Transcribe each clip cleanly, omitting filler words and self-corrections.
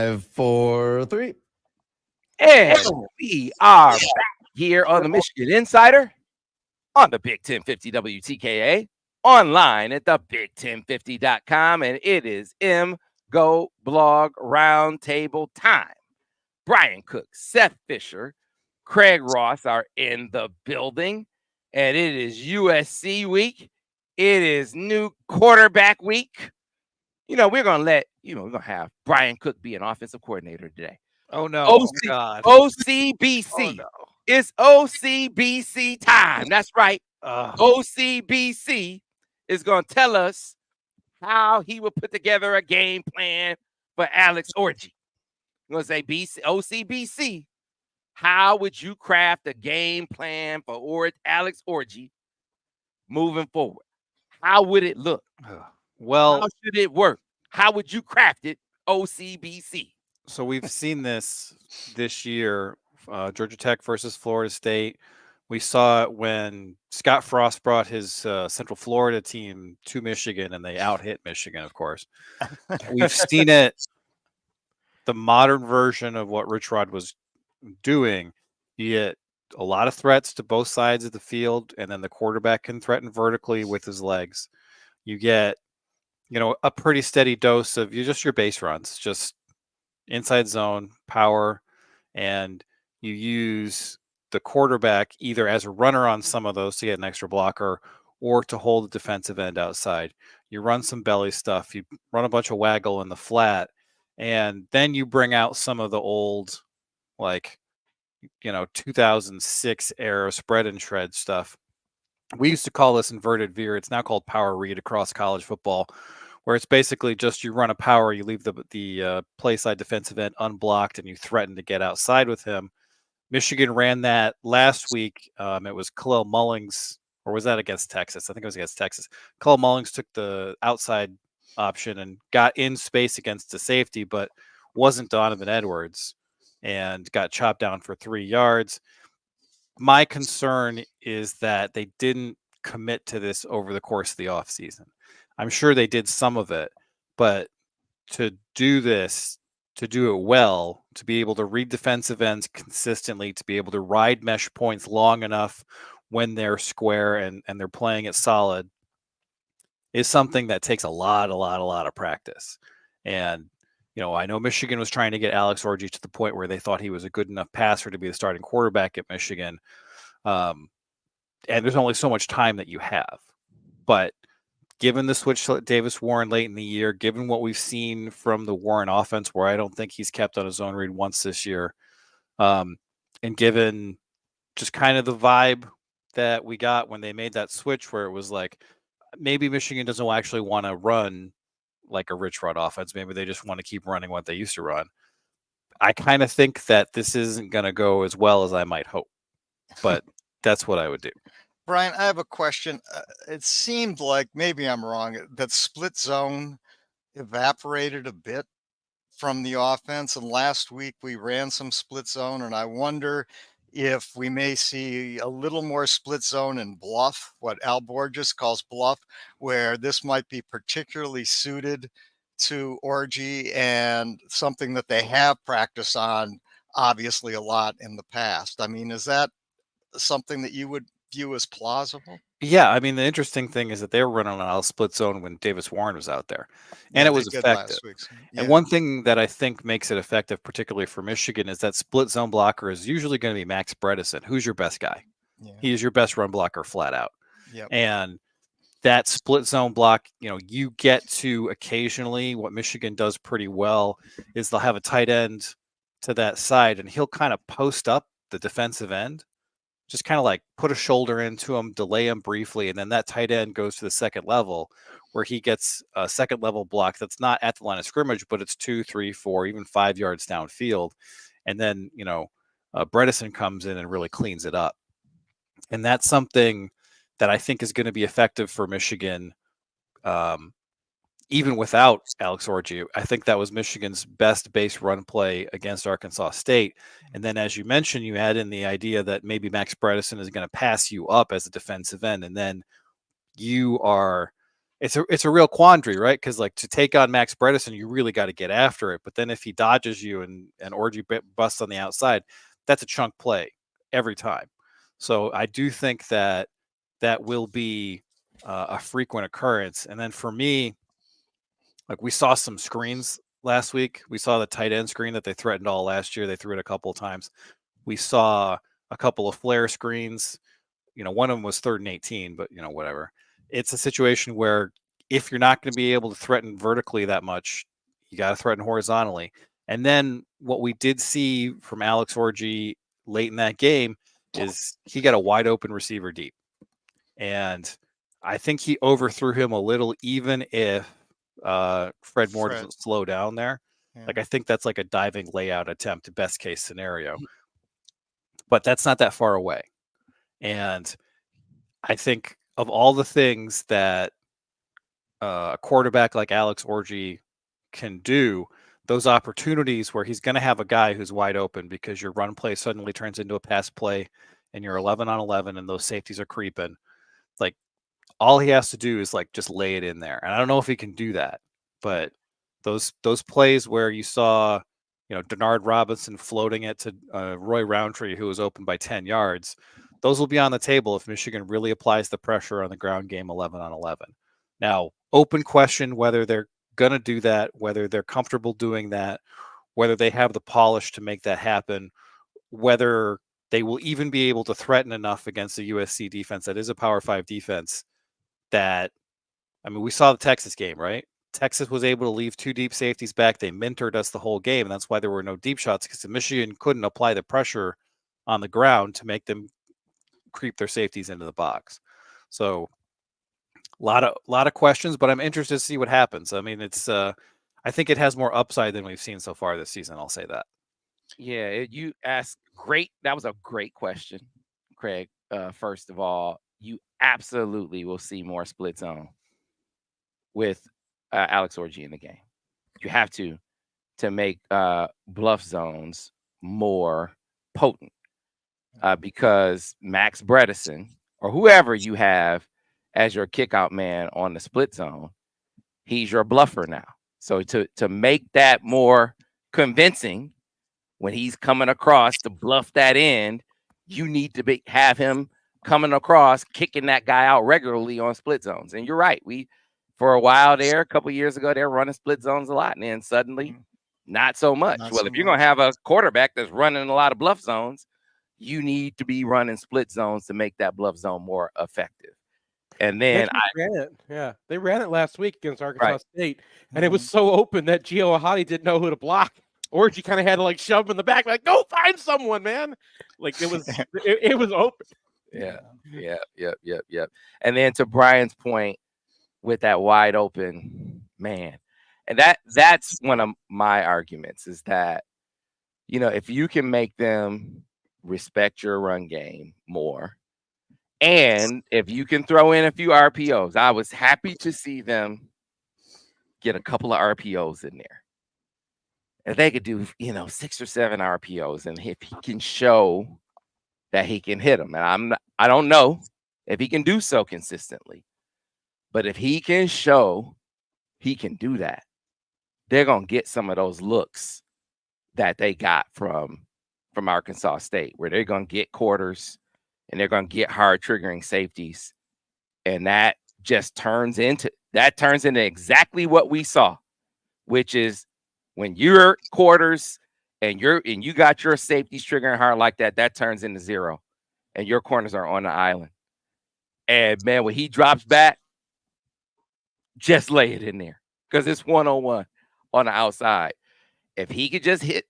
5, 4, 3. And we are back here on the Michigan Insider on the Big 1050 WTKA, online at the Big1050.com, and it is MGoBlog Roundtable time. Brian Cook, Seth Fisher, Craig Ross are in the building, and it is USC week. It is new quarterback week. We're going to have Brian Cook be an offensive coordinator today. Oh, no. God. OCBC. Oh, no. It's OCBC time. That's right. OCBC is going to tell us how he will put together a game plan for Alex Orji. I'm going to say OCBC. How would you craft a game plan for Alex Orji moving forward? How would it look? Well, how should it work? How would you craft it, OCBC? So we've seen this year, Georgia Tech versus Florida State. We saw it when Scott Frost brought his Central Florida team to Michigan, and they out-hit Michigan, of course. We've seen it, the modern version of what Rich Rod was doing. You get a lot of threats to both sides of the field, and then the quarterback can threaten vertically with his legs. You get, a pretty steady dose of just your base runs, just inside zone, power, and you use the quarterback either as a runner on some of those to get an extra blocker or to hold the defensive end outside. You run some belly stuff, you run a bunch of waggle in the flat, and then you bring out some of the old, 2006 era spread and shred stuff. We used to call this inverted veer. It's now called power read across college football, where it's basically just you run a power, you leave the play side defensive end unblocked, and you threaten to get outside with him. Michigan ran that last week. It was Khalil Mullings, or was that against Texas? I think it was against Texas. Khalil Mullings took the outside option and got in space against the safety, but wasn't Donovan Edwards, and got chopped down for 3 yards. My concern is that they didn't commit to this over the course of the offseason. I'm sure they did some of it, but to do this, to do it well, to be able to read defensive ends consistently, to be able to ride mesh points long enough when they're square and they're playing it solid, is something that takes a lot of practice. And, I know Michigan was trying to get Alex Orji to the point where they thought he was a good enough passer to be the starting quarterback at Michigan. And there's only so much time that you have. But given the switch to Davis Warren late in the year, given what we've seen from the Warren offense, where I don't think he's kept on his own read once this year, and given just kind of the vibe that we got when they made that switch, where it was like, maybe Michigan doesn't actually want to run like a Rich Rod offense. Maybe they just want to keep running what they used to run. I kind of think that this isn't going to go as well as I might hope, but that's what I would do. Brian, I have a question. It seemed like, maybe I'm wrong, that split zone evaporated a bit from the offense. And last week we ran some split zone, and I wonder if we may see a little more split zone in bluff, what Al Borges calls bluff, where this might be particularly suited to Orji and something that they have practiced on obviously a lot in the past. I mean, is that something that you would view as plausible? Yeah, I mean, the interesting thing is that they were running on a split zone when Davis Warren was out there, and it was effective. And one thing that I think makes it effective, particularly for Michigan, is that split zone blocker is usually going to be Max Bredesen, who's your best guy. Yeah. He is your best run blocker flat out. Yep. And that split zone block, you get to occasionally, what Michigan does pretty well is they'll have a tight end to that side, and he'll kind of post up the defensive end, just kind of like put a shoulder into him, delay him briefly, and then that tight end goes to the second level where he gets a second level block that's not at the line of scrimmage, but it's 2, 3, 4, even 5 yards downfield. And then, Bredesen comes in and really cleans it up. And that's something that I think is going to be effective for Michigan, even without Alex Orji. I think that was Michigan's best base run play against Arkansas State. And then, as you mentioned, you add in the idea that maybe Max Bredesen is going to pass you up as a defensive end, and then you are it's a real quandary, right? Because like to take on Max Bredesen, you really got to get after it. But then if he dodges you and Orji busts on the outside, that's a chunk play every time. So I do think that will be a frequent occurrence. And then for me, like we saw some screens last week. We saw the tight end screen that they threatened all last year. They threw it a couple of times. We saw a couple of flare screens. One of them was 3rd and 18, but whatever. It's a situation where if you're not going to be able to threaten vertically that much, you got to threaten horizontally. And then what we did see from Alex Orji late in that game is he got a wide open receiver deep. And I think he overthrew him a little, even if Fred Moore doesn't slow down there. Yeah. Like I think that's like a diving layout attempt, best case scenario. But that's not that far away. And I think of all the things that a quarterback like Alex Orji can do, those opportunities where he's going to have a guy who's wide open because your run play suddenly turns into a pass play and you're 11 on 11 and those safeties are creeping. Like all he has to do is like just lay it in there. And I don't know if he can do that, but those plays where you saw, Denard Robinson floating it to Roy Roundtree, who was open by 10 yards, those will be on the table if Michigan really applies the pressure on the ground game 11 on 11. Now, open question whether they're going to do that, whether they're comfortable doing that, whether they have the polish to make that happen, whether they will even be able to threaten enough against the USC defense that is a Power 5 defense that, we saw the Texas game, right? Texas was able to leave 2 deep safeties back. They mentored us the whole game, and that's why there were no deep shots, because Michigan couldn't apply the pressure on the ground to make them creep their safeties into the box. So a lot of questions, but I'm interested to see what happens. It's I think it has more upside than we've seen so far this season. I'll say that. Yeah, you asked great. That was a great question, Craig. First of all, you absolutely will see more split zone with Alex Orji in the game. You have to make bluff zones more potent because Max Bredesen or whoever you have as your kickout man on the split zone, he's your bluffer now. So to make that more convincing when he's coming across to bluff that end, you need to have him coming across, kicking that guy out regularly on split zones. And you're right. For a while there, a couple years ago, they're running split zones a lot. And then suddenly, not so much. If you're going to have a quarterback that's running a lot of bluff zones, you need to be running split zones to make that bluff zone more effective. And then they ran it last week against Arkansas State, and it was so open that Gio Ahadi didn't know who to block. Orji kind of had to like shove him in the back, like go find someone, man. Like it was it was open. Yeah. And then to Brian's point with that wide open man, and that's one of my arguments is that if you can make them respect your run game more. And if you can throw in a few RPOs, I was happy to see them get a couple of RPOs in there. If they could do, 6 or 7 RPOs, and if he can show that he can hit them, and I don't know if he can do so consistently, but if he can show he can do that, they're gonna get some of those looks that they got from Arkansas State, where they're gonna get quarters. And they're going to get hard triggering safeties. And that just turns into exactly what we saw, which is when you're quarters and you got your safeties triggering hard like that, that turns into 0. And your corners are on the island. And man, when he drops back, just lay it in there. Because it's 1-on-1 on the outside. If he could just hit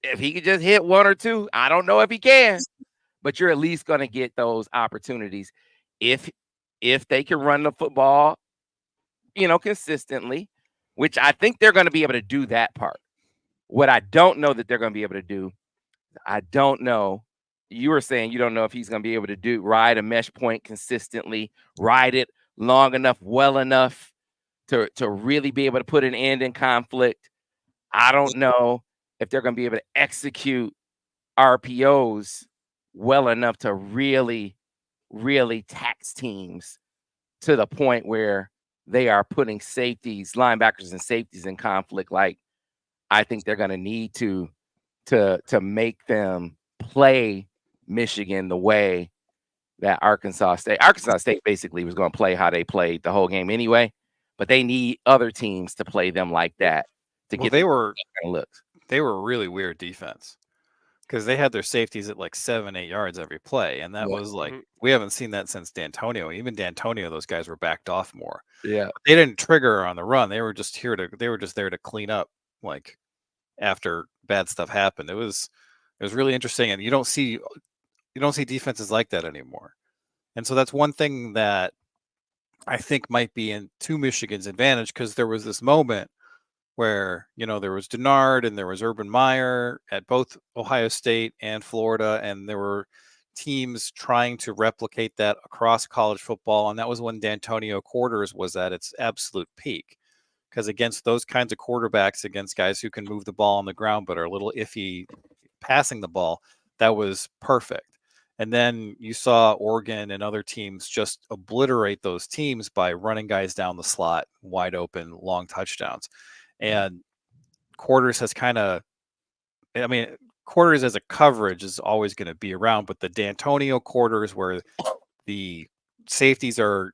1 or 2, I don't know if he can. But you're at least going to get those opportunities if they can run the football, consistently, which I think they're going to be able to do that part. What I don't know that they're going to be able to do, I don't know. You were saying you don't know if he's going to be able to ride a mesh point consistently, ride it long enough, well enough to really be able to put an end in conflict. I don't know if they're going to be able to execute RPOs well enough to really, really tax teams to the point where they are putting safeties, linebackers, and safeties in conflict. Like, I think they're going to need to make them play Michigan the way that Arkansas State basically was going to play how they played the whole game anyway, but they need other teams to play them like that to get they were looks. They were a really weird defense because they had their safeties at like 7-8 yards every play, and that was like we haven't seen that since D'Antonio. Even D'Antonio, those guys were backed off more. Yeah, but they didn't trigger on the run. They were just there to clean up like after bad stuff happened. It was really interesting, and you don't see defenses like that anymore. And so that's one thing that I think might be to Michigan's advantage, because there was this moment where, there was Denard and there was Urban Meyer at both Ohio State and Florida, and there were teams trying to replicate that across college football. And that was when D'Antonio quarters was at its absolute peak, because against those kinds of quarterbacks, against guys who can move the ball on the ground but are a little iffy passing the ball, that was perfect. And then you saw Oregon and other teams just obliterate those teams by running guys down the slot, wide open, long touchdowns. And quarters has quarters as a coverage is always going to be around, but the D'Antonio quarters where the safeties are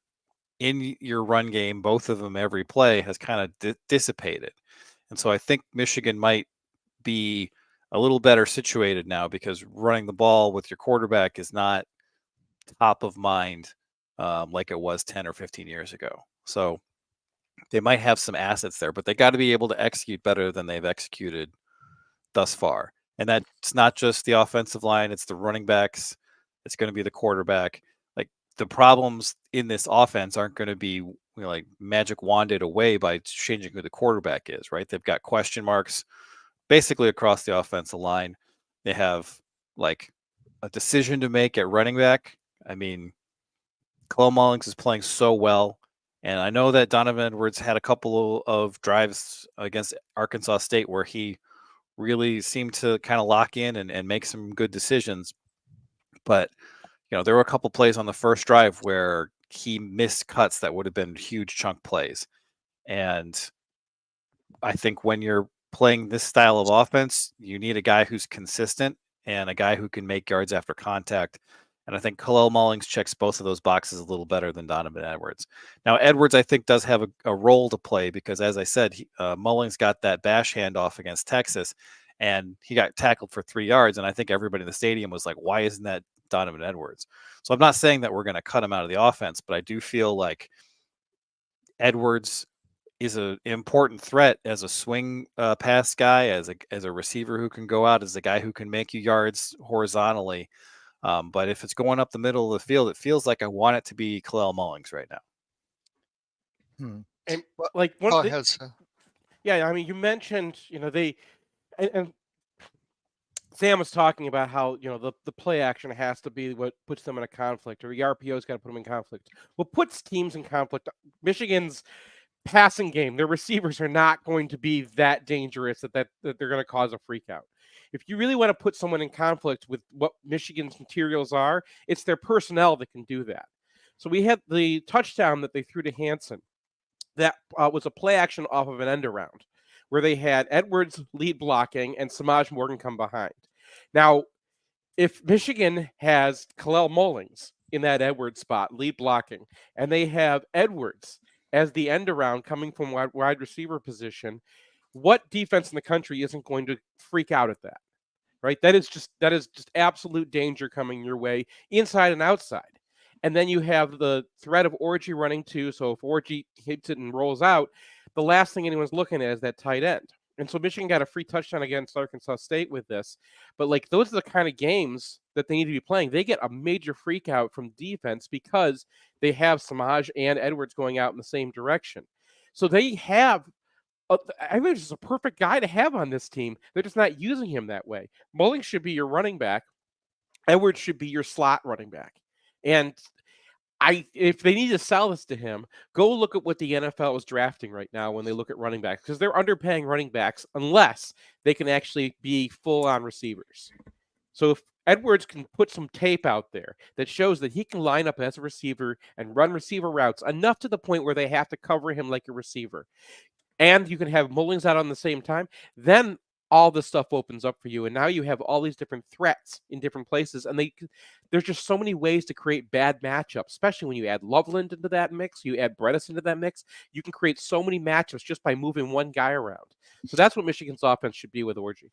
in your run game, both of them every play, has kind of dissipated. And so I think Michigan might be a little better situated now, because running the ball with your quarterback is not top of mind like it was 10 or 15 years ago. So they might have some assets there, but they got to be able to execute better than they've executed thus far. And that's not just the offensive line, it's the running backs, it's going to be the quarterback. Like, the problems in this offense aren't going to be like magic wanded away by changing who the quarterback is, right? They've got question marks basically across the offensive line. They have like a decision to make at running back. I mean, Khalil Mullings is playing so well. And I know that Donovan Edwards had a couple of drives against Arkansas State where he really seemed to kind of lock in and make some good decisions. But, there were a couple plays on the first drive where he missed cuts that would have been huge chunk plays. And I think when you're playing this style of offense, you need a guy who's consistent and a guy who can make yards after contact. And I think Khalil Mullings checks both of those boxes a little better than Donovan Edwards. Now, Edwards, I think, does have a role to play, because, as I said, Mullings got that bash handoff against Texas, and he got tackled for 3 yards. And I think everybody in the stadium was like, why isn't that Donovan Edwards? So I'm not saying that we're going to cut him out of the offense, but I do feel like Edwards is an important threat as a swing pass guy, as a receiver who can go out, as a guy who can make you yards horizontally. But if it's going up the middle of the field, it feels like I want it to be Khalil Mullings right now. And yeah, I mean, you mentioned, and Sam was talking about how, the play action has to be what puts them in a conflict, or the RPO's got to put them in conflict. What puts teams in conflict? Michigan's passing game, their receivers are not going to be that dangerous that they're going to cause a freak out. If you really want to put someone in conflict with what Michigan's materials are, it's their personnel that can do that. So we had the touchdown that they threw to Hansen. That was a play action off of an end around, where they had Edwards lead blocking and Samaj Morgan come behind. Now, if Michigan has Khalil Mullings in that Edwards spot, lead blocking, and they have Edwards as the end around coming from wide receiver position, what defense in the country isn't going to freak out at that, right? That is just absolute danger coming your way, inside and outside. And then you have the threat of Orji running too. So if Orji hits it and rolls out, the last thing anyone's looking at is that tight end. And so Michigan got a free touchdown against Arkansas State with this. But like, those are the kind of games that they need to be playing. They get a major freak out from defense because they have Samaj and Edwards going out in the same direction. So they have, I think it's a perfect guy to have on this team. They're just not using him that way. Mullings should be your running back. Edwards should be your slot running back. And if they need to sell this to him, go look at what the NFL is drafting right now when they look at running backs, because they're underpaying running backs unless they can actually be full-on receivers. So Edwards can put some tape out there that shows that he can line up as a receiver and run receiver routes enough to the point where they have to cover him like a receiver. And you can have Mullings out on the same time. Then all this stuff opens up for you, and now you have all these different threats in different places, and there's just so many ways to create bad matchups, especially when you add Loveland into that mix, you add Bredesen into that mix. You can create so many matchups just by moving one guy around. So that's what Michigan's offense should be with Orji.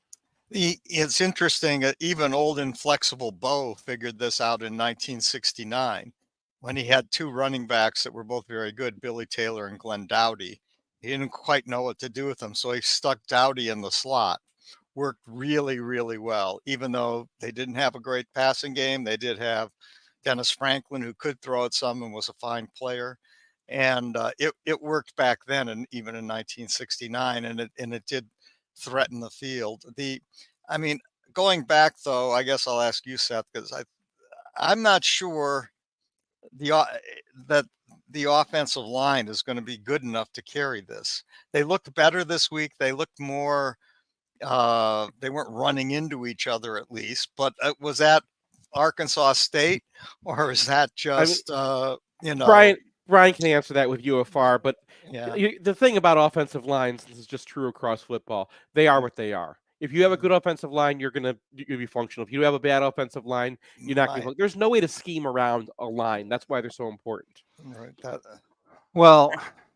It's interesting. Even old inflexible Bo figured this out in 1969 when he had two running backs that were both very good, Billy Taylor and Glenn Dowdy. He didn't quite know what to do with them, so he stuck Dowdy in the slot. Worked really, really well. Even though they didn't have a great passing game, they did have Dennis Franklin, who could throw it some and was a fine player. And it worked back then, and even in 1969, and it did threaten the field. I mean, going back though, I guess I'll ask you, Seth, because I'm not sure that the offensive line is going to be good enough to carry this. They looked better this week. They looked more. They weren't running into each other at least. But was that Arkansas State, or is that just Brian can answer that with UFR, but the thing about offensive lines, this is just true across football. They are what they are. If you have a good offensive line, you're gonna be functional. If you have a bad offensive line, you're not going to. There's no way to scheme around a line. That's why they're so important. Right. Well,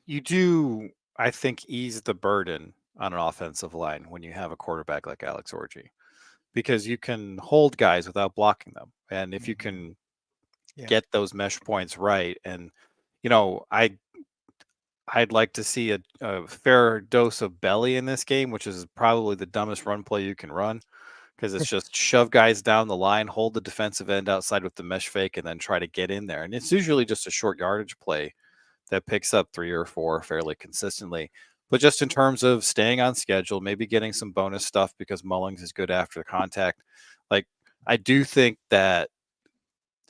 you do, I think, ease the burden on an offensive line when you have a quarterback like Alex Orji, because you can hold guys without blocking them, and if you can get those mesh points right, and I'd like to see a fair dose of belly in this game, which is probably the dumbest run play you can run, because it's just shove guys down the line, hold the defensive end outside with the mesh fake, and then try to get in there. And it's usually just a short yardage play that picks up 3 or 4 fairly consistently. But just in terms of staying on schedule, maybe getting some bonus stuff because Mullings is good after the contact. Like, I do think that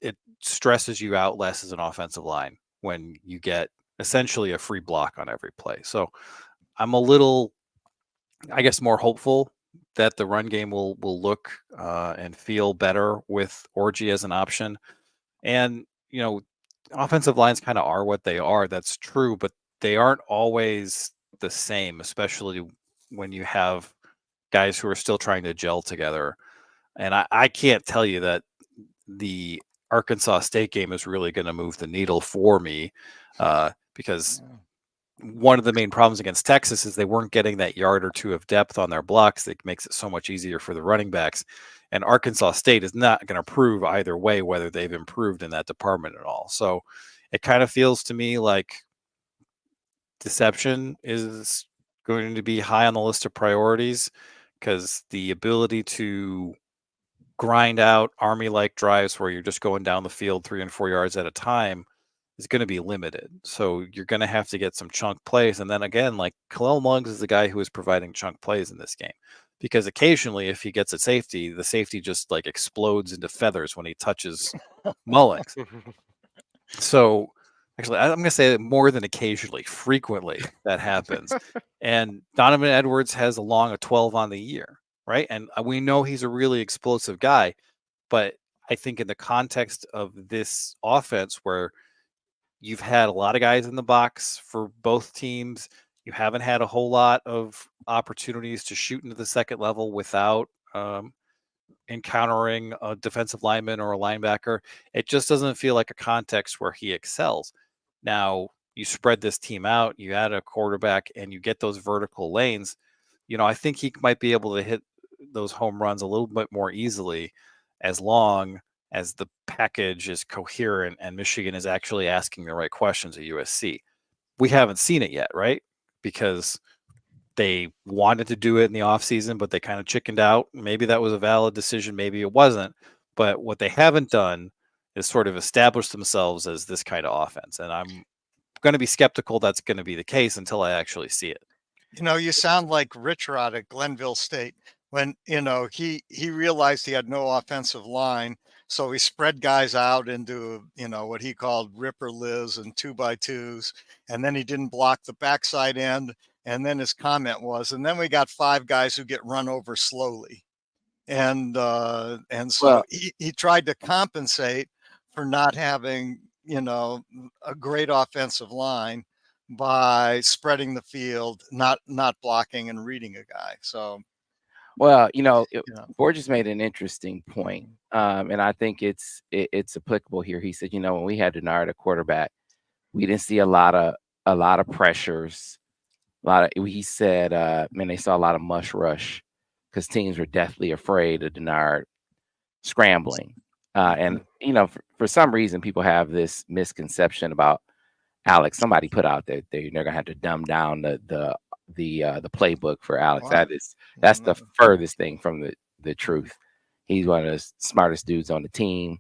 it stresses you out less as an offensive line when you get essentially a free block on every play. So I'm a little, I guess, more hopeful that the run game will look and feel better with Orji as an option. And, offensive lines kind of are what they are. That's true, but they aren't always the same, especially when you have guys who are still trying to gel together. And I can't tell you that the Arkansas State game is really going to move the needle for me, because one of the main problems against Texas is they weren't getting that yard or two of depth on their blocks. That makes it so much easier for the running backs. And Arkansas State is not going to prove either way whether they've improved in that department at all. So it kind of feels to me like deception is going to be high on the list of priorities, because the ability to grind out Army-like drives where you're just going down the field 3 and 4 yards at a time is going to be limited. So you're going to have to get some chunk plays. And then again, like, Khalil Mullings is the guy who is providing chunk plays in this game, because occasionally if he gets a safety, the safety just like explodes into feathers when he touches Mullings. So actually, I'm going to say that more than occasionally, frequently that happens. And Donovan Edwards has a 12 on the year, right? And we know he's a really explosive guy, but I think in the context of this offense where you've had a lot of guys in the box for both teams, you haven't had a whole lot of opportunities to shoot into the second level without encountering a defensive lineman or a linebacker. It just doesn't feel like a context where he excels. Now, you spread this team out, you add a quarterback, and you get those vertical lanes. I think he might be able to hit those home runs a little bit more easily, as long as the package is coherent and Michigan is actually asking the right questions at USC. We haven't seen it yet, right? Because they wanted to do it in the offseason, but they kind of chickened out. Maybe that was a valid decision, maybe it wasn't. But what they haven't done is sort of establish themselves as this kind of offense. And I'm going to be skeptical that's going to be the case until I actually see it. You sound like Rich Rod at Glenville State when, he realized he had no offensive line. So he spread guys out into, what he called Ripper Liz and 2x2s. And then he didn't block the backside end. And then his comment was, and then we got 5 guys who get run over slowly. and so Well, he tried to compensate for not having, you know, a great offensive line by spreading the field, not blocking and reading a guy. So, well, you know, you know, Borges made an interesting point, and I think it's applicable here. He said, you know, when we had Denard at quarterback, we didn't see a lot of pressures. He said, man, they saw a lot of mush rush because teams were deathly afraid of Denard scrambling. And you know, for some reason, people have this misconception about Alex. Somebody put out that they're gonna have to dumb down the playbook for Alex. wow. That's the furthest thing from the truth. He's one of the smartest dudes on the team.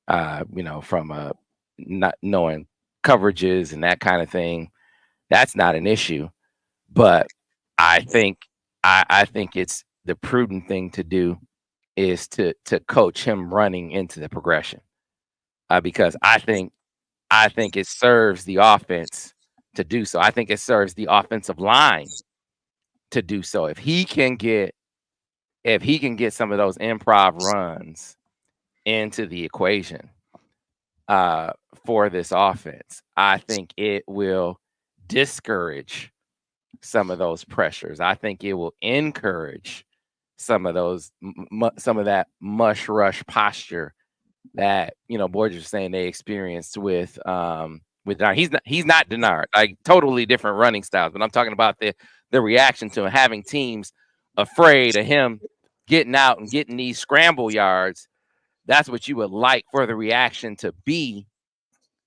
You know, from not knowing coverages and that kind of thing. That's not an issue. But I think it's the prudent thing to do is to coach him running into the progression, because I think it serves the offense to do so. I think it serves the offensive line to do so. If he can get some of those improv runs into the equation for this offense, I think it will discourage some of those pressures. I think it will encourage some of those some of that mush rush posture that, you know, Borges was saying they experienced with Denard. He's not Denard, like totally different running styles, but I'm talking about the reaction to him, having teams afraid of him getting out and getting these scramble yards. That's what you would like for the reaction to be.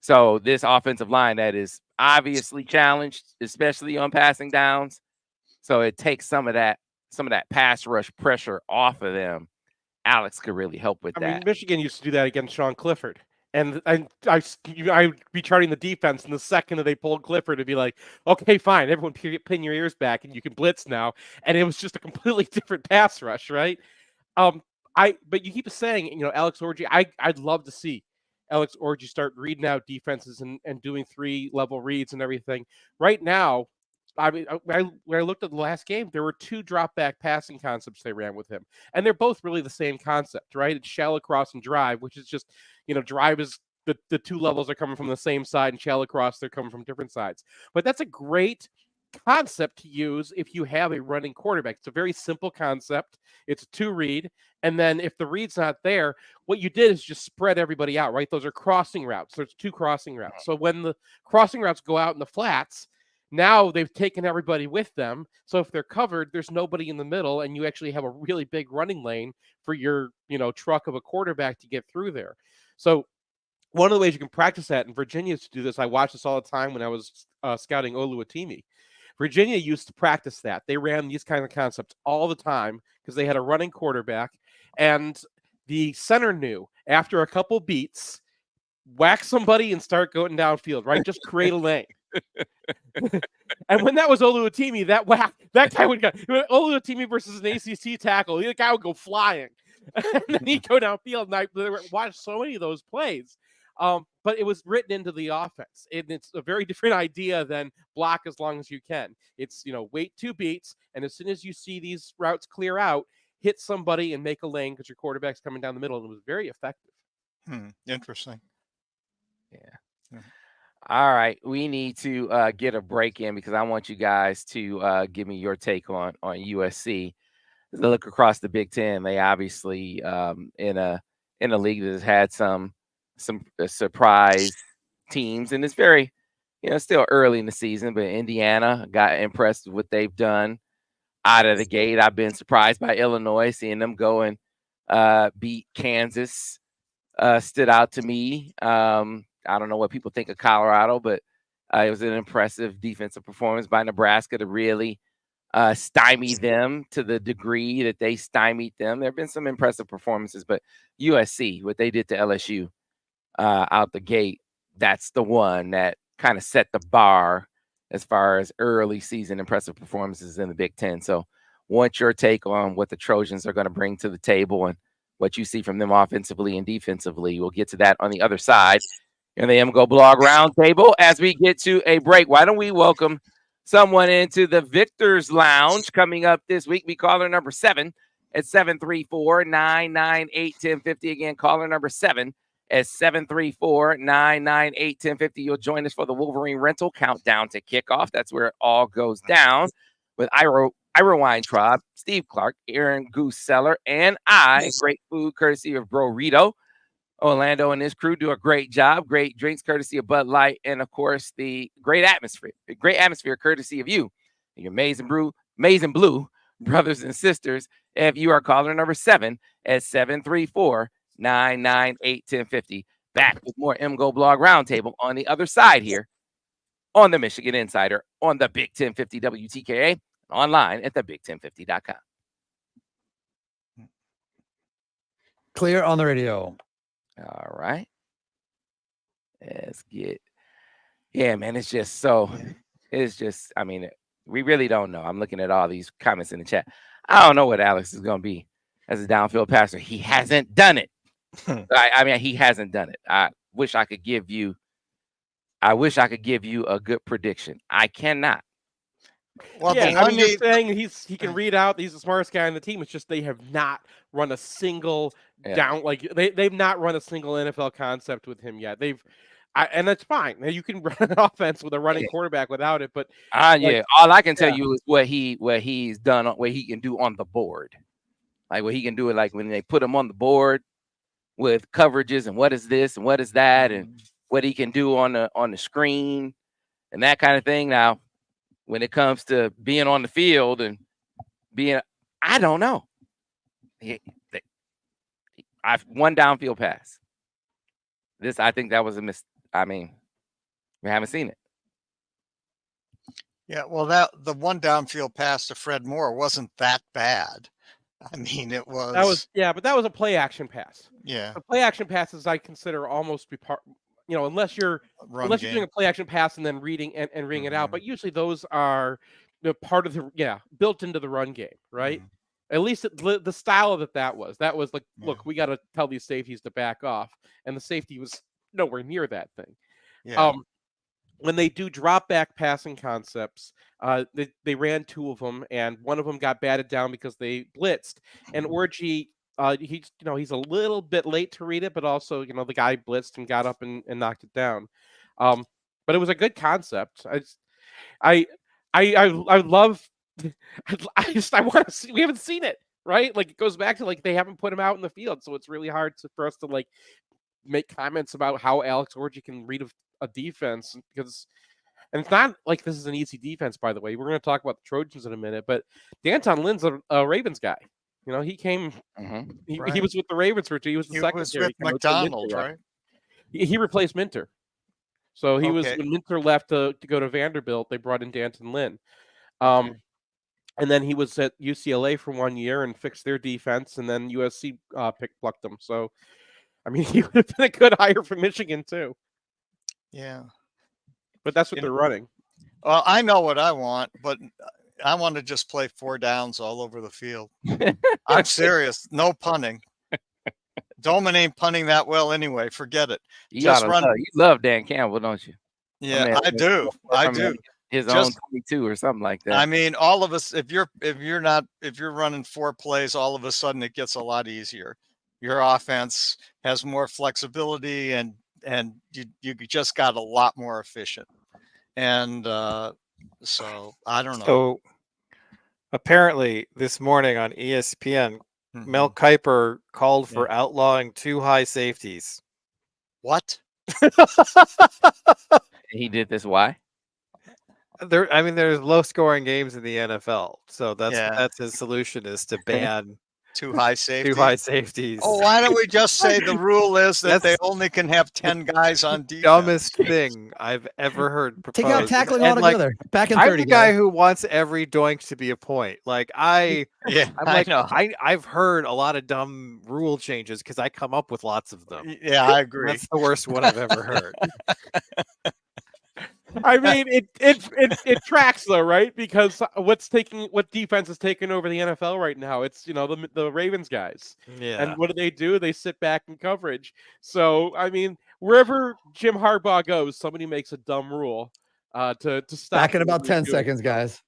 So this offensive line that is obviously challenged, especially on passing downs. So it takes some of that pass rush pressure off of them. Alex could really help with that. I mean, Michigan used to do that against Sean Clifford. And I'd be charting the defense, and the second that they pulled Clifford, it'd be like, okay, fine, everyone pin your ears back, and you can blitz now. And it was just a completely different pass rush, right? But you keep saying, you know, Alex Orji, I'd love to see Alex Orji start reading out defenses and doing 3-level reads and everything. Right now, I mean, when I looked at the last game, there were 2 drop back passing concepts they ran with him, and they're both really the same concept, right? It's shallow cross and drive, which is just, you know, drive is the 2 levels are coming from the same side, and shallow cross they're coming from different sides. But that's a great concept to use if you have a running quarterback. It's a very simple concept. It's a 2 read, and then if the read's not there, what you did is just spread everybody out, right? Those are crossing routes. There's 2 crossing routes. So when the crossing routes go out in the flats, now they've taken everybody with them. So if they're covered, there's nobody in the middle, and you actually have a really big running lane for your, you know, truck of a quarterback to get through there. So one of the ways you can practice that, and Virginia used to do this, I watched this all the time when I was scouting Oluwatimi. Virginia used to practice that. They ran these kind of concepts all the time because they had a running quarterback, and the center knew after a couple beats, whack somebody and start going downfield, right? Just create a lane. And when that was Oluwatimi, that guy would go Oluwatimi versus an ACC tackle. The guy would go flying, and then he'd go downfield. And I watched so many of those plays. But it was written into the offense. It's a very different idea than block as long as you can. It's, you know, wait 2 beats, and as soon as you see these routes clear out, hit somebody and make a lane because your quarterback's coming down the middle. And it was very effective. Interesting. Yeah. All right, we need to get a break in because I want you guys to give me your take on USC. As I look across the Big Ten, they obviously in a league that has had some surprise teams, and it's very, you know, still early in the season. But Indiana got impressed with what they've done out of the gate. I've been surprised by Illinois, seeing them go and beat Kansas. Stood out to me. I don't know what people think of Colorado, but it was an impressive defensive performance by Nebraska to really stymie them to the degree that they stymied them. There have been some impressive performances, but USC, what they did to LSU out the gate, that's the one that kind of set the bar as far as early season impressive performances in the Big Ten. So want your take on what the Trojans are going to bring to the table and what you see from them offensively and defensively. We'll get to that on the other side in the MGoBlog Roundtable as we get to a break. Why don't we welcome someone into the Victor's Lounge coming up this week? We call her number 7, at 734-998-1050. Again, caller number 7 at 734-998-1050. You'll join us for the Wolverine Rental Countdown to Kickoff. That's where it all goes down with Ira Weintraub, Steve Clark, Aaron Goose Seller, and I. Great food courtesy of Bro Rito. Orlando and his crew do a great job. Great drinks courtesy of Bud Light, and of course the great atmosphere. Courtesy of you, your Maize Blue brothers and sisters. If you are caller number 7 at 734-998-1050. Back with more MGoBlog Roundtable on the other side here on the Michigan Insider on the Big 1050 WTKA, online at thebig1050.com. Clear on the radio. All right. Let's get. Yeah, man. It's just, I mean, we really don't know. I'm looking at all these comments in the chat. I don't know what Alex is going to be as a downfield passer. He hasn't done it. I mean, he hasn't done it. I wish I could give you a good prediction. I cannot. Well, yeah, I mean, you're saying he can read out. He's the smartest guy on the team. It's just they have not run a single down, like they've not run a single NFL concept with him yet. And that's fine. You can run an offense with a running quarterback without it, but all I can tell you is what he's done, what he can do on the board, like what he can do it, like when they put him on the board with coverages and what is this and what is that and what he can do on the screen and that kind of thing. Now, when it comes to being on the field and being, I don't know. I've one downfield pass. I think that was a miss. I mean, we haven't seen it. Yeah, well, the one downfield pass to Fred Moore wasn't that bad. I mean, but that was a play action pass. Yeah, the play action passes I consider almost be part. Unless you're doing a play action pass and then reading and reading it out, but usually those are part of built into the run game, right? At least the style of that was like, look, we got to tell these safeties to back off, and the safety was nowhere near that thing. Yeah. When they do drop back passing concepts, they ran 2 of them, and one of them got batted down because they blitzed, and Orji. He's a little bit late to read it, but also the guy blitzed and got up and knocked it down. But it was a good concept. I love. I want to see. We haven't seen it, right? Like it goes back to like they haven't put him out in the field, so it's really hard for us to like make comments about how Alex Orji can read a defense because. And it's not like this is an easy defense, by the way. We're going to talk about the Trojans in a minute, but D'Anton Lynn's a Ravens guy. He came. He was with the Ravens for 2. He was the secondary. He was with McDonald, right? He replaced Minter. So he was when Minter left to go to Vanderbilt. They brought in D'Anton Lynn, and then he was at UCLA for 1 year and fixed their defense. And then USC plucked him. So, I mean, he would have been a good hire for Michigan too. Yeah, but that's what they're running. Well, I know what I want, but I want to just play 4 downs all over the field. I'm serious. No punting. Dolman ain't punting that well anyway. Forget it. You love Dan Campbell, don't you? Yeah, I do. I do. His own 22 or something like that. I mean, all of us, if you're running 4 plays, all of a sudden it gets a lot easier. Your offense has more flexibility and you just got a lot more efficient. And so I don't know. So apparently this morning on ESPN, Mel Kiper called for outlawing 2 high safeties. What? He did this. Why? There's low scoring games in the NFL. So that's his solution is to ban 2 high safeties. 2 high safeties. Oh, why don't we just say the rule is that they only can have 10 guys on defense? Dumbest thing I've ever heard proposed. Take out tackling altogether. Back in 30. I'm the guy who wants every doink to be a point. Like I know. I've heard a lot of dumb rule changes because I come up with lots of them. Yeah, I agree. That's the worst one I've ever heard. I mean, it tracks though, right? Because what defense is taking over the NFL right now? It's the Ravens guys. Yeah. And what do? They sit back in coverage. So I mean, wherever Jim Harbaugh goes, somebody makes a dumb rule to stop. Back in about 10 seconds, guys.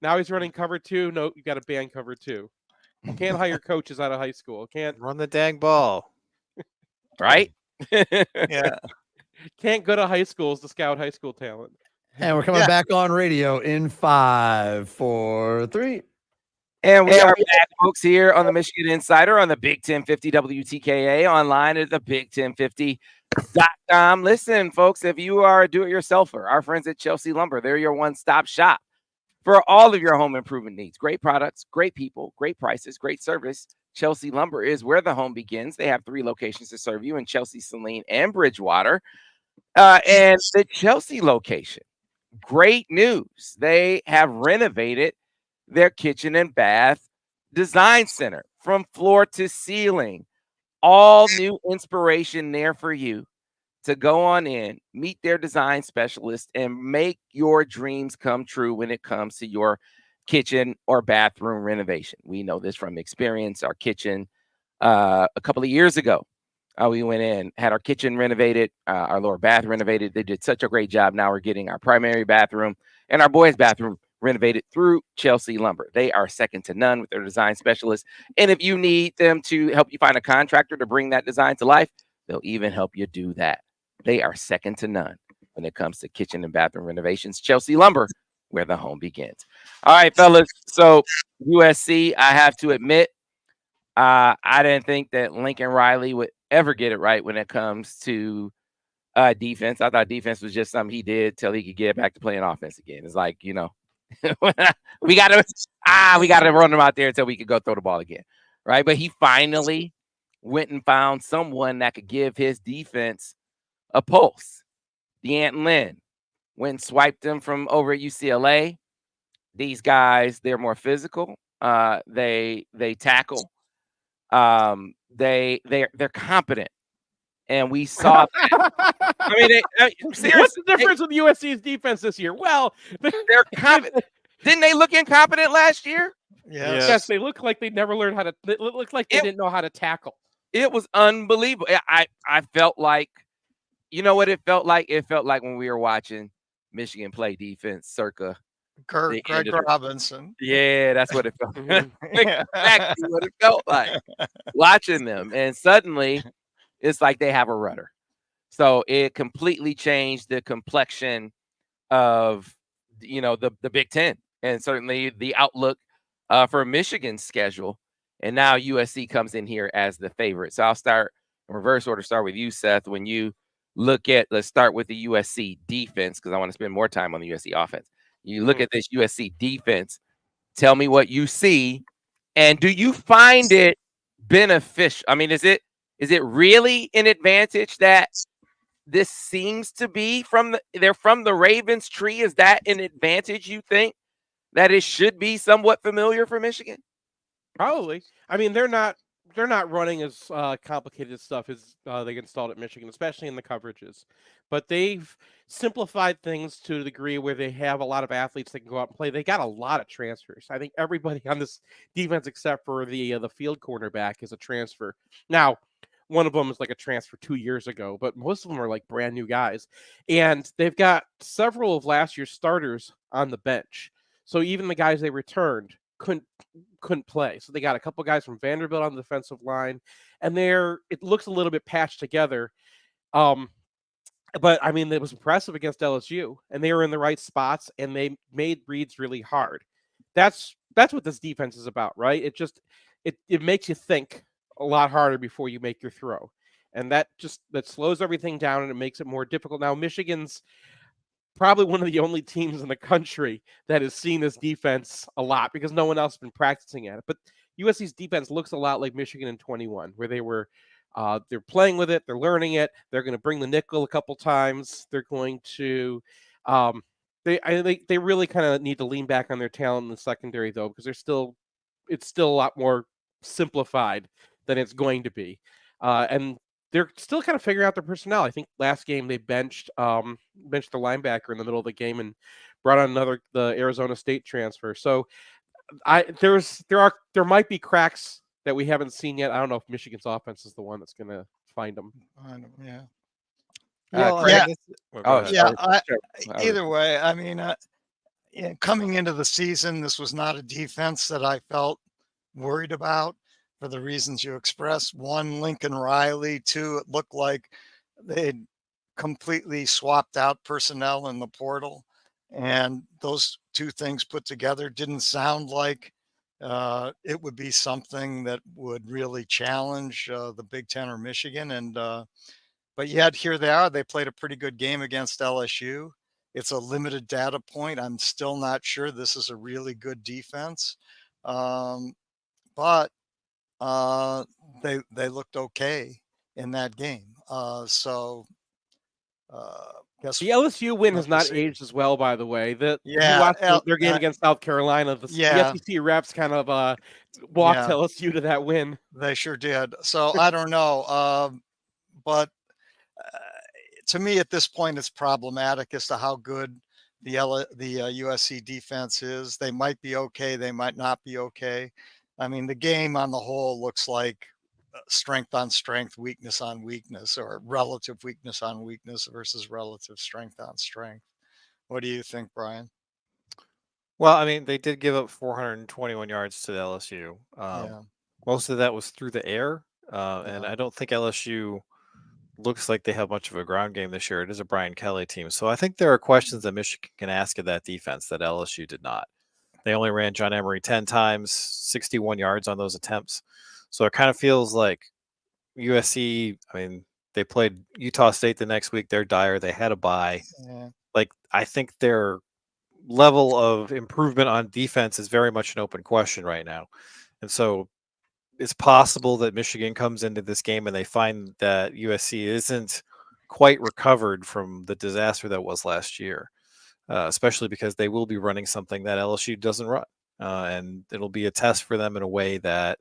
Now he's running cover 2. No, you got to ban cover 2. Can't hire coaches out of high school. Can't Run the dang ball. Right? Yeah. Can't go to high schools to scout high school talent. And we're coming back on radio in 5, 4, 3. And we are back, folks, here on the Michigan Insider on the Big 1050 WTKA, online at the Big1050.com. Listen, folks, if you are a do-it-yourselfer, our friends at Chelsea Lumber, they're your one-stop shop for all of your home improvement needs. Great products, great people, great prices, great service. Chelsea Lumber is where the home begins. They have 3 locations to serve you in Chelsea, Saline, and Bridgewater. And the Chelsea location, great news. They have renovated their kitchen and bath design center from floor to ceiling. All new inspiration there for you to go on in, meet their design specialist, and make your dreams come true when it comes to your kitchen or bathroom renovation. We know this from experience. Our kitchen, a couple of years ago, we went in, had our kitchen renovated, our lower bath renovated. They did such a great job. Now we're getting our primary bathroom and our boys' bathroom renovated through Chelsea Lumber. They are second to none with their design specialists. And if you need them to help you find a contractor to bring that design to life, they'll even help you do that. They are second to none when it comes to kitchen and bathroom renovations. Chelsea Lumber, where the home begins. All right, fellas. So USC, I have to admit, I didn't think that Lincoln Riley would ever get it right when it comes to defense. I thought defense was just something he did till he could get back to playing offense again. It's like, you know, we gotta run him out there until we could go throw the ball again, right? But he finally went and found someone that could give his defense a pulse. DeAnton Lynn went and swiped him from over at UCLA. These guys, they're more physical. They tackle. They're competent. And we saw that. I mean, seriously, what's the difference with USC's defense this year? Well, they're competent. Didn't they look incompetent last year? Yes, they look like they never learned how to. It looked like they didn't know how to tackle. It was unbelievable. I felt like, you know what it felt like? It felt like when we were watching Michigan play defense circa Greg Robinson. Yeah, that's what it felt like. Exactly what it felt like watching them. And suddenly it's like they have a rudder. So it completely changed the complexion of, you know, the Big Ten and certainly the outlook for Michigan's schedule. And now USC comes in here as the favorite. So I'll start in reverse order, start with you, Seth. When you look at, let's start with the USC defense, because I want to spend more time on the USC offense. You look at this USC defense, tell me what you see, and do you find it beneficial? I mean, is it really an advantage that this seems to be they're from the Ravens tree? Is that an advantage you think that it should be somewhat familiar for Michigan? Probably. I mean, they're not running as complicated stuff as they installed at Michigan, especially in the coverages. But they've simplified things to a degree where they have a lot of athletes that can go out and play. They got a lot of transfers. I think everybody on this defense, except for the field cornerback, is a transfer. Now, one of them is like a transfer 2 years ago, but most of them are like brand new guys. And they've got several of last year's starters on the bench. So even the guys they returned couldn't play. So they got a couple guys from Vanderbilt on the defensive line, and it looks a little bit patched together. But I mean, it was impressive against LSU, and they were in the right spots, and they made reads really hard. That's what this defense is about, right? It makes you think a lot harder before you make your throw, and that slows everything down, and it makes it more difficult. Now, Michigan's probably one of the only teams in the country that has seen this defense a lot because no one else has been practicing at it. But USC's defense looks a lot like Michigan in 21, where they're playing with it, they're learning it, they're going to bring the nickel a couple times, they're going to they really kind of need to lean back on their talent in the secondary though, because it's still a lot more simplified than it's going to be, and they're still kind of figuring out their personnel. I think last game they benched the linebacker in the middle of the game and brought on the Arizona State transfer. So there might be cracks that we haven't seen yet. I don't know if Michigan's offense is the one that's going to find them. Yeah. Well, Either way, I mean, coming into the season, this was not a defense that I felt worried about for the reasons you expressed. One, Lincoln Riley. Two, it looked like they'd completely swapped out personnel in the portal. And those two things put together didn't sound like it would be something that would really challenge the Big Ten or Michigan. And but yet here they are. They played a pretty good game against LSU. It's a limited data point. I'm still not sure this is a really good defense, but they looked okay in that game. Guess The LSU win has we'll not see. aged as well, by the way. You Yeah, watched their game against South Carolina. The yeah. SEC reps kind of walked Yeah. LSU to that win. They sure did. So I don't know, but to me at this point, it's problematic as to how good the USC defense is. They might be okay. They might not be okay. I mean, the game on the whole looks like strength on strength, weakness on weakness, or relative weakness on weakness versus relative strength on strength. What do you think, Brian? Well, I mean, they did give up 421 yards to the LSU. Yeah. Most of that was through the air, and Yeah. I don't think LSU looks like they have much of a ground game this year. It is a Brian Kelly team, so I think there are questions that Michigan can ask of that defense that LSU did not. They only ran John Emery 10 times, 61 yards on those attempts. So it kind of feels like USC, I mean, they played Utah State the next week. They're dire. They had a bye. Yeah. Like, I think their level of improvement on defense is very much an open question right now. And so it's possible that Michigan comes into this game and they find that USC isn't quite recovered from the disaster that was last year, especially because they will be running something that LSU doesn't run. And it'll be a test for them in a way that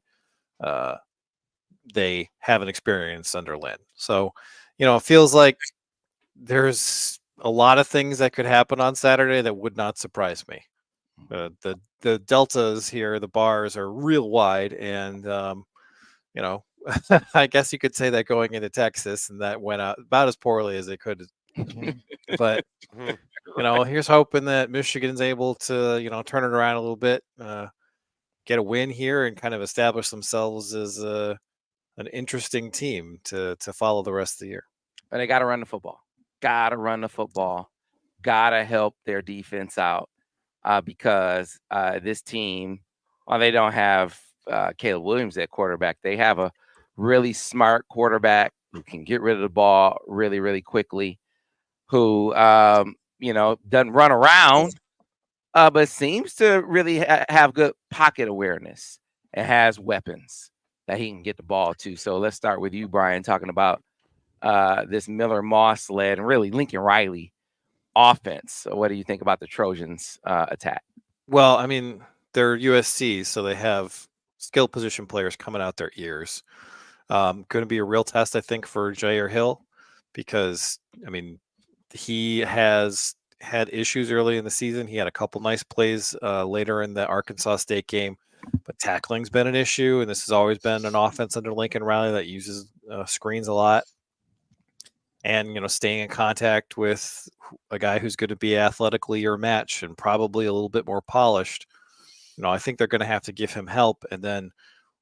they haven't experienced under Lynn. So, it feels like there's a lot of things that could happen on Saturday that would not surprise me. The deltas here, the bars are real wide, and I guess you could say that going into Texas, and that went out about as poorly as it could. But here's hoping that Michigan's able to turn it around a little bit, get a win here, and kind of establish themselves as an interesting team to follow the rest of the year. But they got to run the football. Got to run the football. Got to help their defense out because this team, while they don't have Caleb Williams at quarterback, they have a really smart quarterback who can get rid of the ball really, really quickly, who, doesn't run around, but seems to really have good pocket awareness and has weapons that he can get the ball to. So let's start with you, Brian, talking about this Miller Moss led and really Lincoln Riley offense. So what do you think about the Trojans attack? Well, I mean, they're USC, so they have skill position players coming out their ears. Going to be a real test, I think, for Jair Hill, because, I mean, he has had issues early in the season. He had a couple nice plays later in the Arkansas State game, but tackling's been an issue, and this has always been an offense under Lincoln Riley that uses screens a lot. And, staying in contact with a guy who's going to be athletically your match and probably a little bit more polished, I think they're going to have to give him help. And then,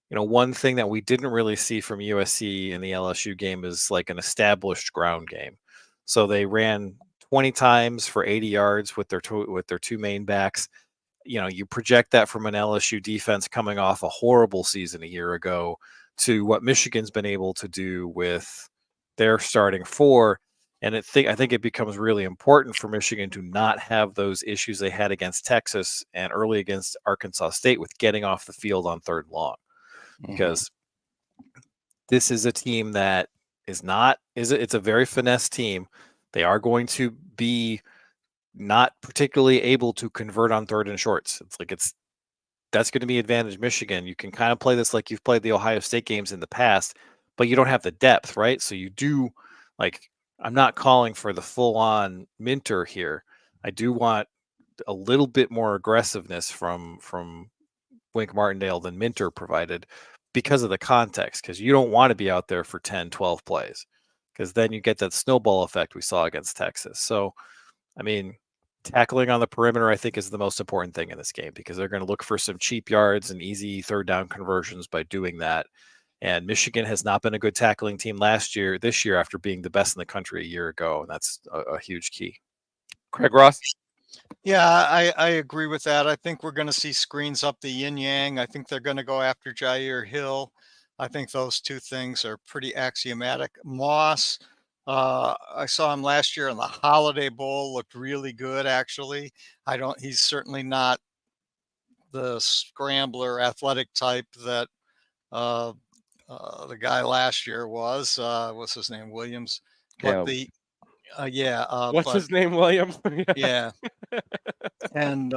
one thing that we didn't really see from USC in the LSU game is like an established ground game. So they ran 20 times for 80 yards with their two main backs. You project that from an LSU defense coming off a horrible season a year ago to what Michigan's been able to do with their starting four. And I think it becomes really important for Michigan to not have those issues they had against Texas and early against Arkansas State with getting off the field on third and long. Because this is a team that it's a very finesse team. They are going to be not particularly able to convert on third and shorts. That's going to be advantage Michigan. You can kind of play this like you've played the Ohio State games in the past, but you don't have the depth, right? So you do, I'm not calling for the full-on Minter here. I do want a little bit more aggressiveness from Wink Martindale than Minter provided because of the context, because you don't want to be out there for 10, 12 plays, because then you get that snowball effect we saw against Texas. So, I mean, tackling on the perimeter, I think, is the most important thing in this game because they're going to look for some cheap yards and easy third down conversions by doing that. And Michigan has not been a good tackling team this year after being the best in the country a year ago. And that's a huge key. Craig Ross? Yeah, I agree with that. I think we're going to see screens up the yin yang. I think they're going to go after Jair Hill. I think those two things are pretty axiomatic. Moss, I saw him last year in the Holiday Bowl, looked really good, actually. He's certainly not the scrambler athletic type that the guy last year was. What's his name? Williams. But what's his name? Williams. Yeah. And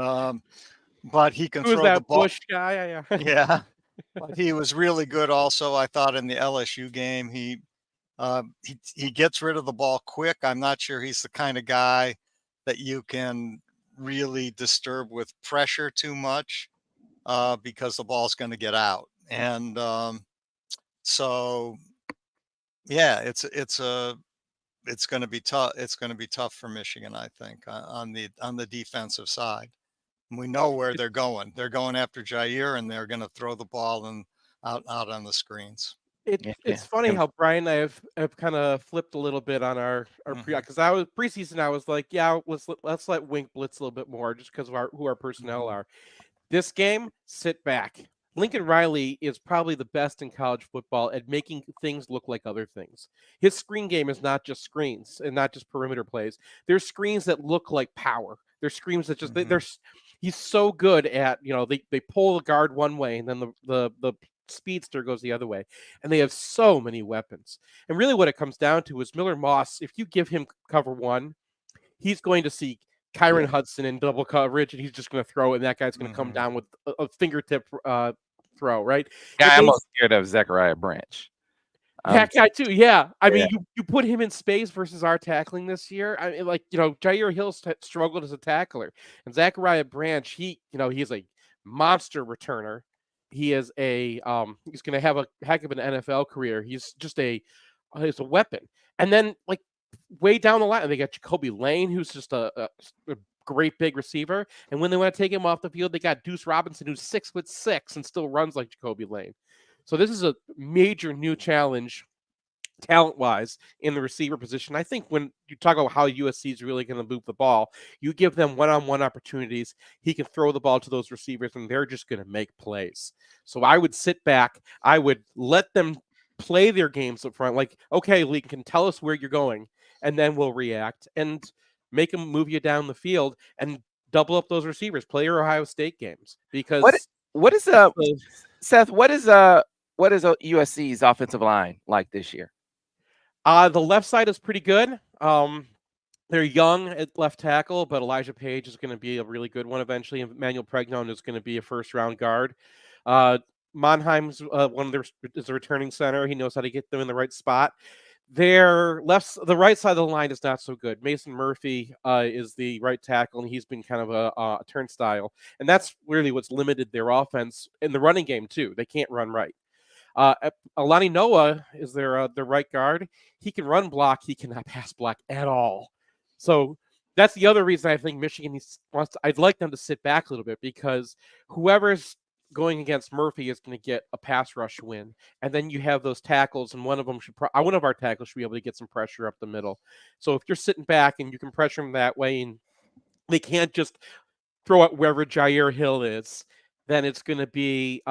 but he can Who was throw that the ball. Bush guy? Yeah. But he was really good also, I thought, in the LSU game. He gets rid of the ball quick. I'm not sure he's the kind of guy that you can really disturb with pressure too much because the ball's going to get out. And so yeah, it's going to be tough. It's going to be tough for Michigan, I think, on the defensive side. We know where they're going. They're going after Jair, and they're going to throw the ball out on the screens. It's funny how Brian and I have kind of flipped a little bit on our because I was preseason. I was like, yeah, let's let Wink blitz a little bit more just because of who our personnel are. This game, sit back. Lincoln Riley is probably the best in college football at making things look like other things. His screen game is not just screens and not just perimeter plays. There's screens that look like power. There's screens that just he's so good at, they pull the guard one way and then the speedster goes the other way, and they have so many weapons. And really what it comes down to is Miller Moss, if you give him cover one, he's going to see Kyron Hudson in double coverage, and he's just going to throw it, and that guy's going to come down with a fingertip throw, right? Yeah, I'm almost scared of Zachariah Branch. That guy too, yeah. I mean, you put him in space versus our tackling this year. I mean, Jair Hill struggled as a tackler, and Zachariah Branch, he's a monster returner. He is he's going to have a heck of an NFL career. He's just he's a weapon. And then way down the line, they got Jacoby Lane, who's just a great big receiver. And when they want to take him off the field, they got Deuce Robinson, who's 6'6" and still runs like Jacoby Lane. So this is a major new challenge, talent-wise, in the receiver position. I think when you talk about how USC is really going to move the ball, you give them one-on-one opportunities. He can throw the ball to those receivers, and they're just going to make plays. So I would sit back. I would let them play their games up front. Like, okay, Lincoln, tell us where you're going, and then we'll react and make them move you down the field and double up those receivers. Play your Ohio State games because what is Seth? What is USC's offensive line like this year? The left side is pretty good. They're young at left tackle, but Elijah Page is going to be a really good one eventually. Emmanuel Pregnon is going to be a first-round guard. Monheim's is a returning center. He knows how to get them in the right spot. The right side of the line is not so good. Mason Murphy is the right tackle, and he's been kind of a turnstile. And that's really what's limited their offense in the running game, too. They can't run right. Alani Noah is their right guard. He can run block. He cannot pass block at all. So that's the other reason I think Michigan I'd like them to sit back a little bit, because whoever's going against Murphy is going to get a pass rush win. And then you have those tackles, and one of our tackles should be able to get some pressure up the middle. So if you're sitting back and you can pressure them that way, and they can't just throw it wherever Jair Hill is, then it's going to be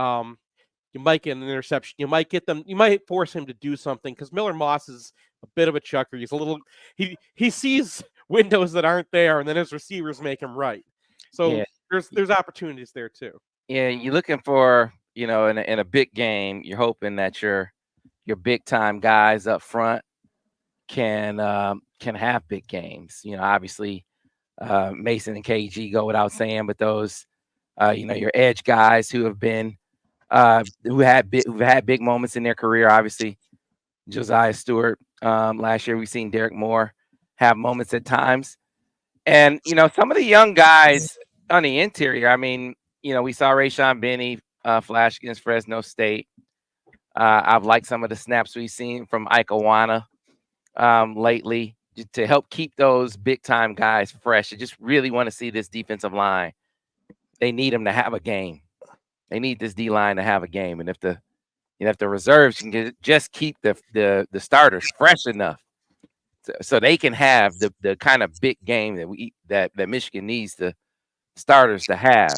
you might get an interception. You might force him to do something, because Miller Moss is a bit of a chucker. He's a little he sees windows that aren't there, and then his receivers make him right. So there's opportunities there too. Yeah, you're looking for, in a big game, you're hoping that your big time guys up front can have big games. Obviously Mason and KG go without saying, but those your edge guys who have been who've had big moments in their career. Obviously, Josiah Stewart. Last year, we've seen Derek Moore have moments at times, and some of the young guys on the interior. I mean, we saw Rayshon Benny flash against Fresno State. I've liked some of the snaps we've seen from Ike Awana lately. to help keep those big time guys fresh. I just really want to see this defensive line. They need them to have a game. They need this D line to have a game. And if the reserves can just keep the starters fresh enough so they can have the kind of big game that Michigan needs the starters to have,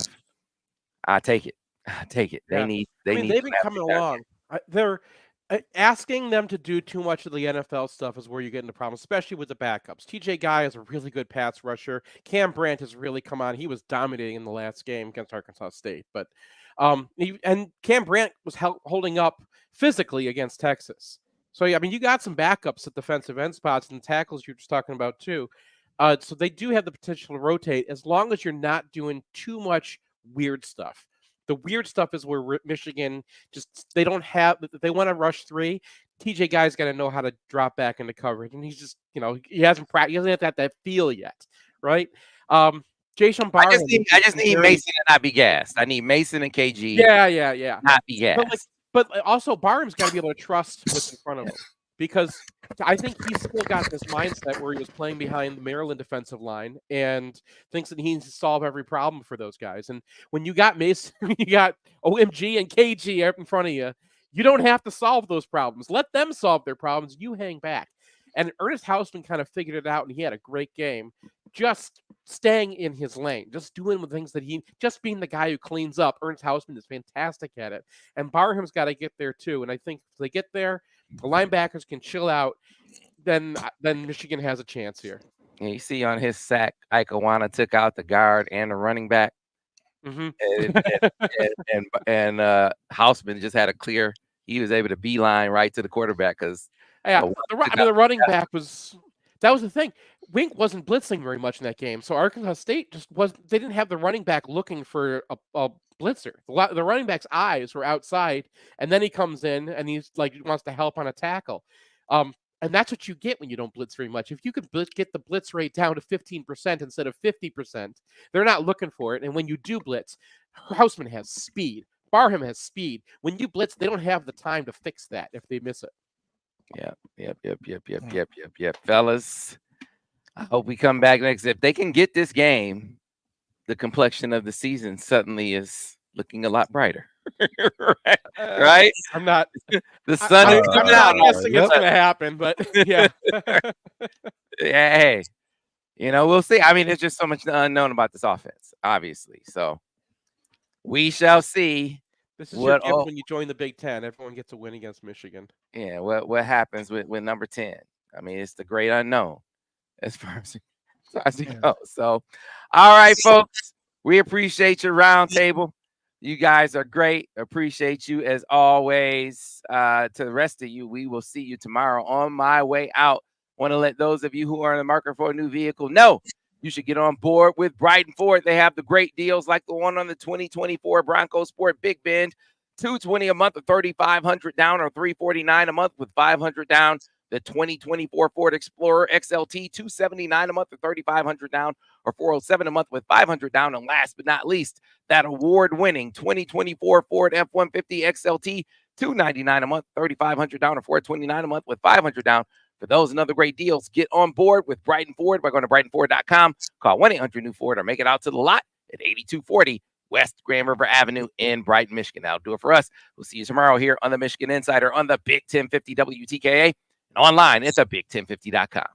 I take it. I take it. Yeah. They've been coming along. They're asking them to do too much of the NFL stuff is where you get into problems, especially with the backups. TJ Guy is a really good pass rusher. Cam Brandt has really come on. He was dominating in the last game against Arkansas State, but and Cam Brandt was holding up physically against Texas. So yeah, I mean, you got some backups at defensive end spots and tackles you're just talking about too. So they do have the potential to rotate as long as you're not doing too much weird stuff. The weird stuff is where Michigan they want to rush 3. TJ Guy's got to know how to drop back into coverage, and he's just, he hasn't practiced. He hasn't had that feel yet, right? Jason Barham. I just need Mason to not be gassed. I need Mason and KG. Yeah. Not be gassed. But also Barham's got to be able to trust what's in front of him, because I think he's still got this mindset where he was playing behind the Maryland defensive line and thinks that he needs to solve every problem for those guys. And when you got Mason, you got OMG and KG up in front of you, you don't have to solve those problems. Let them solve their problems. You hang back. And Ernest Hausman kind of figured it out, and he had a great game. Just staying in his lane, just doing the things that just being the guy who cleans up. Ernest Hausman is fantastic at it. And Barham's got to get there too. And I think if they get there, the linebackers can chill out, then Michigan has a chance here. And you see on his sack, Ike Awana took out the guard and the running back. Mm-hmm. And Hausman just had a clear. He was able to beeline right to the quarterback because the running back was. That was the thing. Wink wasn't blitzing very much in that game, so Arkansas State they didn't have the running back looking for a blitzer. The running back's eyes were outside, and then he comes in and he's like wants to help on a tackle. And that's what you get when you don't blitz very much. If you could get the blitz rate down to 15% instead of 50%, they're not looking for it. And when you do blitz, Hausman has speed. Barham has speed. When you blitz, they don't have the time to fix that if they miss it. Yep. Fellas, I hope we come back next. If they can get this game, the complexion of the season suddenly is looking a lot brighter. Right? I'm not. The sun is coming out. I'm not guessing it's going to happen, but yeah. Hey, we'll see. I mean, there's just so much unknown about this offense, obviously. So we shall see. This is your gift when you join the Big Ten. Everyone gets a win against Michigan. Yeah, what happens with number 10? I mean, it's the great unknown as far as it goes. So, all right, folks, we appreciate your roundtable. You guys are great. Appreciate you as always. To the rest of you, we will see you tomorrow on my way out. Want to let those of you who are in the market for a new vehicle know you should get on board with Brighton Ford. They have the great deals like the one on the 2024 Bronco Sport Big Bend, $220 a month or $3,500 down, or $349 a month with $500 down. The 2024 Ford Explorer XLT, $279 a month or $3,500 down, or $407 a month with $500 down. And last but not least, that award-winning 2024 Ford F-150 XLT, $299 a month, $3,500 down, or $429 a month with $500 down. For those and other great deals, get on board with Brighton Ford by going to BrightonFord.com. Call 1-800-NEW-FORD or make it out to the lot at 8240 West Grand River Avenue in Brighton, Michigan. That'll do it for us. We'll see you tomorrow here on the Michigan Insider on the Big 1050 WTKA and online at the Big1050.com.